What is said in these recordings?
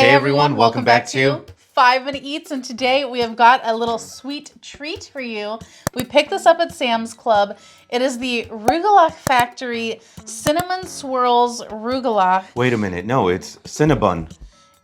Hey everyone, welcome back to 5 Minute Eats, and today we have got a little sweet treat for you. We picked this up at Sam's Club. It is the Rugelach Factory Cinnamon Swirls Rugelach. Wait a minute, no, it's Cinnabon.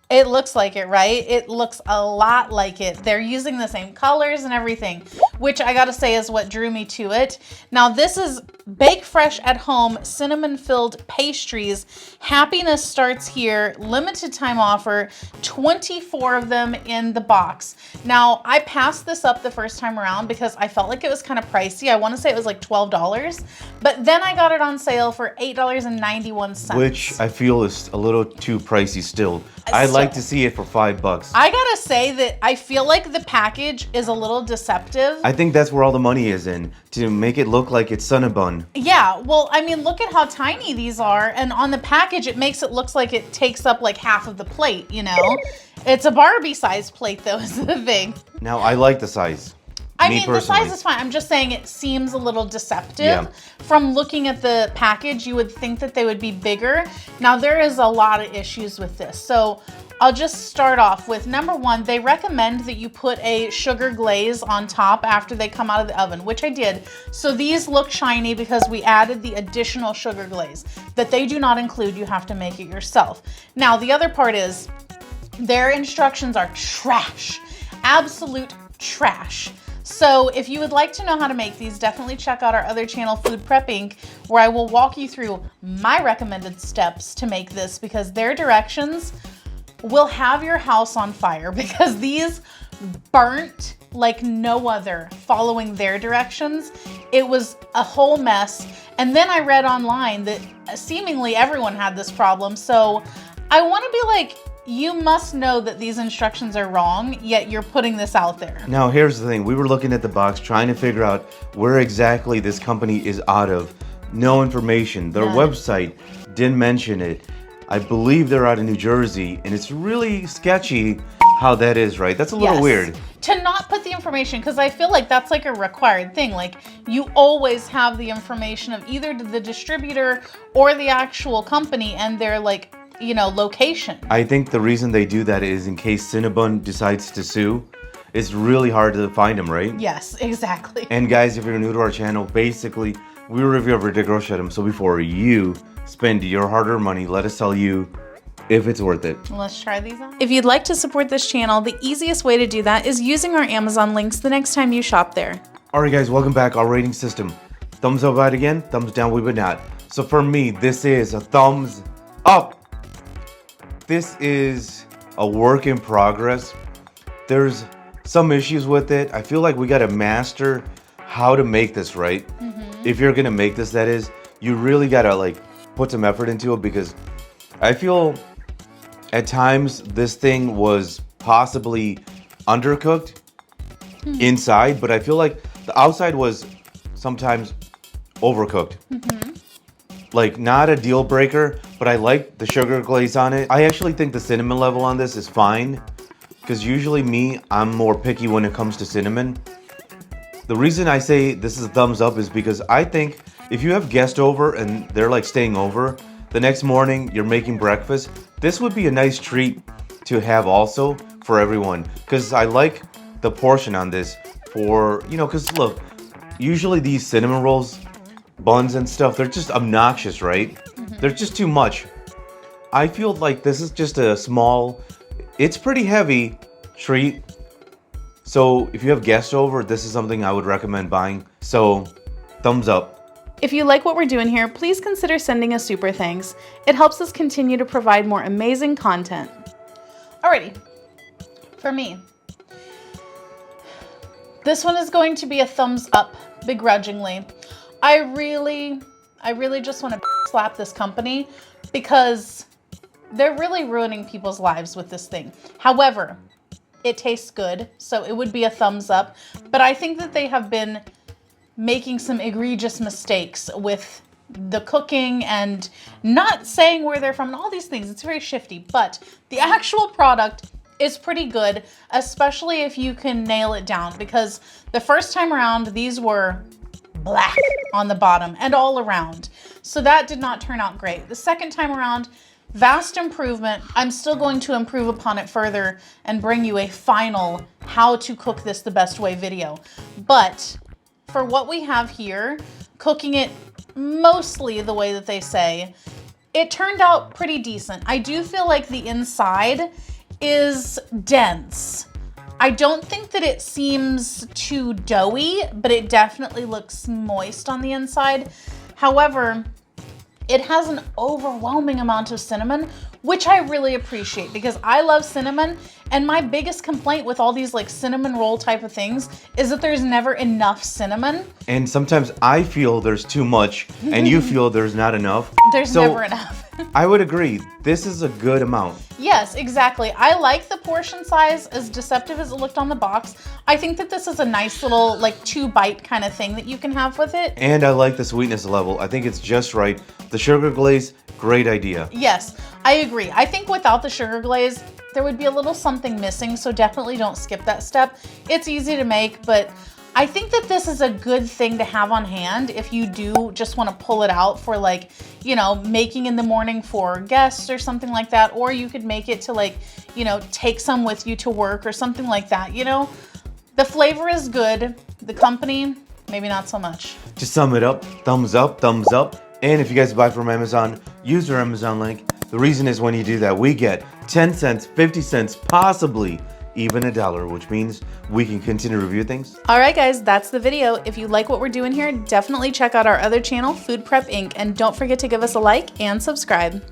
It looks like it, right? It looks a lot like it. They're using the same colors and everything, which I gotta say is what drew me to it. Now this is bake fresh at home, cinnamon filled pastries. Happiness starts here, limited time offer, 24 of them in the box. Now I passed this up the first time around because I felt like it was kind of pricey. I wanna say it was like $12, but then I got it on sale for $8.91. Which I feel is a little too pricey still. I'd like to see it for $5. I gotta say that I feel like the package is a little deceptive. I think that's where all the money is in, to make it look like it's Cinnabon. Yeah, well, I mean, look at how tiny these are, and on the package it makes it look like it takes up like half of the plate, you know? It's a Barbie size plate though, is the thing. Now, I like the size. I mean, the size is fine. I'm just saying it seems a little deceptive. Yeah. From looking at the package, you would think that they would be bigger. Now, there is a lot of issues with this. So I'll just start off with number one, they recommend that you put a sugar glaze on top after they come out of the oven, which I did. So these look shiny because we added the additional sugar glaze that they do not include. You have to make it yourself. Now, the other part is their instructions are trash, absolute trash. So if you would like to know how to make these, definitely check out our other channel, Food Prep Inc., where I will walk you through my recommended steps to make this, because their directions will have your house on fire, because these burnt like no other following their directions. It was a whole mess. And then I read online that seemingly everyone had this problem. So I want to be like, you must know that these instructions are wrong, yet you're putting this out there. Now, here's the thing. We were looking at the box, trying to figure out where exactly this company is out of. No information. Their website didn't mention it. I believe they're out of New Jersey, and it's really sketchy how that is, right? That's a little weird. To not put the information, because I feel like that's like a required thing. Like, you always have the information of either the distributor or the actual company and their, like, you know, location. I think the reason they do that is in case Cinnabon decides to sue. It's really hard to find them, right? Yes, exactly. And guys, if you're new to our channel, basically, we review everyday grocery items. So before you spend your hard-earned money, let us tell you if it's worth it. Let's try these out. If you'd like to support this channel, the easiest way to do that is using our Amazon links the next time you shop there. All right, guys, welcome back. Our rating system. Thumbs up out again, thumbs down we would not. So for me, this is a thumbs up. This is a work in progress. There's some issues with it. I feel like we got to master how to make this right. If you're going to make this, that is, you really got to like put some effort into it, because I feel at times this thing was possibly undercooked inside, but I feel like the outside was sometimes overcooked. Like, not a deal breaker, but I like the sugar glaze on it. I actually think the cinnamon level on this is fine, because usually I'm more picky when it comes to cinnamon. The reason I say this is a thumbs up is because I think if you have guests over and they're like staying over, the next morning you're making breakfast, this would be a nice treat to have also for everyone. Because I like the portion on this for, you know, because look, usually these cinnamon rolls, buns and stuff, they're just obnoxious, right? They're just too much. I feel like this is just a small, it's pretty heavy treat. So if you have guests over, this is something I would recommend buying. So thumbs up. If you like what we're doing here, please consider sending a super thanks. It helps us continue to provide more amazing content. Alrighty, for me, this one is going to be a thumbs up, begrudgingly. I really just want to slap this company, because they're really ruining people's lives with this thing. However, it tastes good, so it would be a thumbs up. But I think that they have been making some egregious mistakes with the cooking and not saying where they're from and all these things. It's very shifty, but the actual product is pretty good, especially if you can nail it down, because the first time around, these were black on the bottom and all around. So that did not turn out great. The second time around, Vast improvement. I'm still going to improve upon it further and bring you a final how to cook this the best way video. But for what we have here, cooking it mostly the way that they say, it turned out pretty decent. I do feel like the inside is dense. I don't think that it seems too doughy, but it definitely looks moist on the inside. However, it has an overwhelming amount of cinnamon, which I really appreciate because I love cinnamon. And my biggest complaint with all these like cinnamon roll type of things is that there's never enough cinnamon. And sometimes I feel there's too much and you feel there's not enough. There's never enough. I would agree. This is a good amount. Yes, exactly. I like the portion size, as deceptive as it looked on the box. I think that this is a nice little like 2-bite kind of thing that you can have with it. And I like the sweetness level. I think it's just right. The sugar glaze, great idea. Yes, I agree. I think without the sugar glaze, there would be a little something missing, so definitely don't skip that step. It's easy to make, but I think that this is a good thing to have on hand if you do just want to pull it out for like, you know, making in the morning for guests or something like that. Or you could make it to like, you know, take some with you to work or something like that, you know. The flavor is good. The company, maybe not so much. To sum it up, thumbs up, thumbs up. And if you guys buy from Amazon, use our Amazon link. The reason is when you do that, we get 10 cents, 50 cents, possibly even $1, which means we can continue to review things. All right, guys, that's the video. If you like what we're doing here, definitely check out our other channel, Food Prep Inc. And don't forget to give us a like and subscribe.